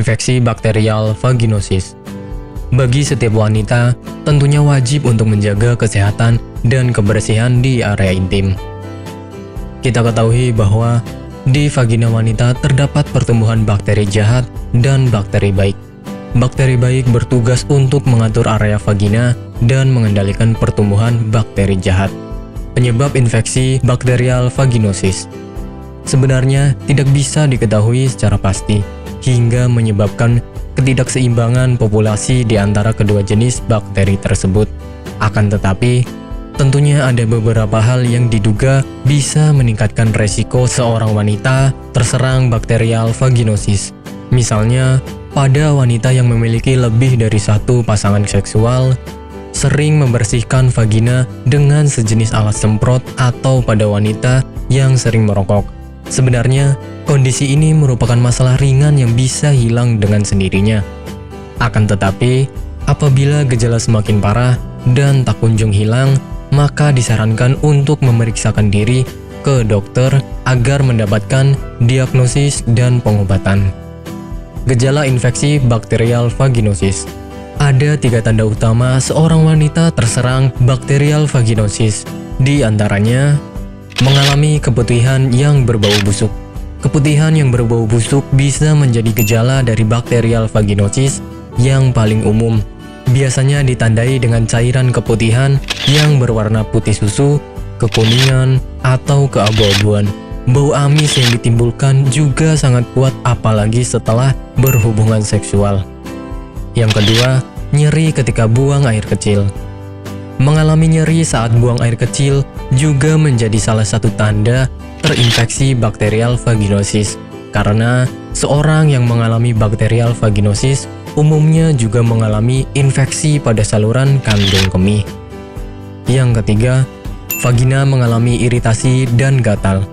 Infeksi bakterial vaginosis. Bagi setiap wanita, tentunya wajib untuk menjaga kesehatan dan kebersihan di area intim. Kita ketahui bahwa di vagina wanita terdapat pertumbuhan bakteri jahat dan bakteri baik. Bakteri baik bertugas untuk mengatur area vagina dan mengendalikan pertumbuhan bakteri jahat. Penyebab infeksi bakterial vaginosis sebenarnya tidak bisa diketahui secara pasti, hingga menyebabkan ketidakseimbangan populasi di antara kedua jenis bakteri tersebut. Akan tetapi, tentunya ada beberapa hal yang diduga bisa meningkatkan resiko seorang wanita terserang bakterial vaginosis. Misalnya, pada wanita yang memiliki lebih dari satu pasangan seksual, sering membersihkan vagina dengan sejenis alat semprot, atau pada wanita yang sering merokok. Sebenarnya, kondisi ini merupakan masalah ringan yang bisa hilang dengan sendirinya. Akan tetapi, apabila gejala semakin parah dan tak kunjung hilang, maka disarankan untuk memeriksakan diri ke dokter agar mendapatkan diagnosis dan pengobatan. Gejala infeksi bakterial vaginosis. Ada 3 tanda utama seorang wanita terserang bakterial vaginosis. Di antaranya, mengalami keputihan yang berbau busuk. Keputihan yang berbau busuk bisa menjadi gejala dari bakterial vaginosis yang paling umum. Biasanya ditandai dengan cairan keputihan yang berwarna putih susu, kekuningan, atau keabu-abuan. Bau amis yang ditimbulkan juga sangat kuat, apalagi setelah berhubungan seksual. Yang kedua, nyeri ketika buang air kecil. Mengalami nyeri saat buang air kecil juga menjadi salah satu tanda terinfeksi bakterial vaginosis, karena seorang yang mengalami bakterial vaginosis umumnya juga mengalami infeksi pada saluran kandung kemih. Yang ketiga, vagina mengalami iritasi dan gatal.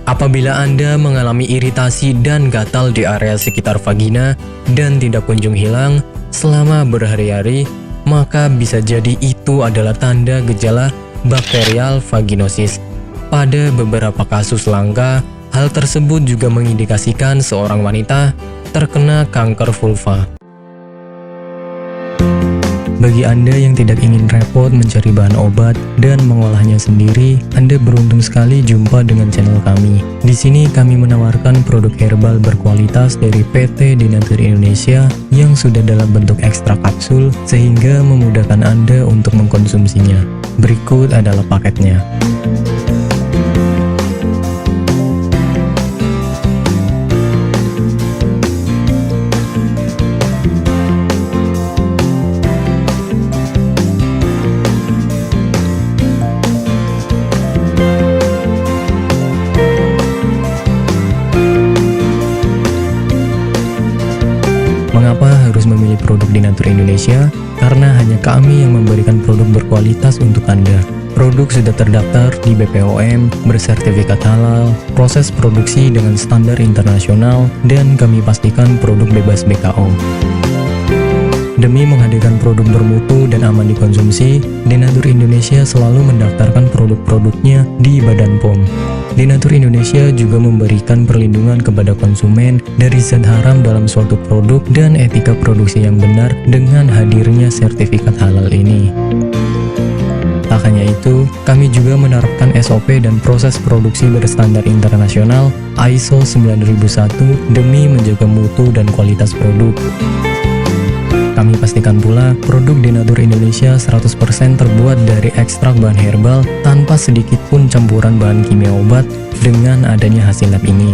Apabila Anda mengalami iritasi dan gatal di area sekitar vagina dan tidak kunjung hilang selama berhari-hari, maka bisa jadi itu adalah tanda gejala bakterial vaginosis. Pada beberapa kasus langka, hal tersebut juga mengindikasikan seorang wanita terkena kanker vulva. Bagi Anda yang tidak ingin repot mencari bahan obat dan mengolahnya sendiri, Anda beruntung sekali jumpa dengan channel kami. Di sini kami menawarkan produk herbal berkualitas dari PT Denatur Indonesia yang sudah dalam bentuk ekstrak kapsul sehingga memudahkan Anda untuk mengkonsumsinya. Berikut adalah paketnya. Mengapa harus memilih produk Denatur Indonesia? Karena hanya kami yang memberikan produk berkualitas untuk Anda. Produk sudah terdaftar di BPOM, bersertifikat halal, proses produksi dengan standar internasional, dan kami pastikan produk bebas BKO. Demi menghadirkan produk bermutu dan aman dikonsumsi, Denatur Indonesia selalu mendaftarkan produk-produknya di Badan POM. Denatur Indonesia juga memberikan perlindungan kepada konsumen dari zat haram dalam suatu produk dan etika produksi yang benar dengan hadirnya sertifikat halal ini. Tak hanya itu, kami juga menerapkan SOP dan proses produksi berstandar internasional ISO 9001 demi menjaga mutu dan kualitas produk. Kami pastikan pula produk Denatur Indonesia 100% terbuat dari ekstrak bahan herbal tanpa sedikit pun campuran bahan kimia obat dengan adanya hasil lab ini.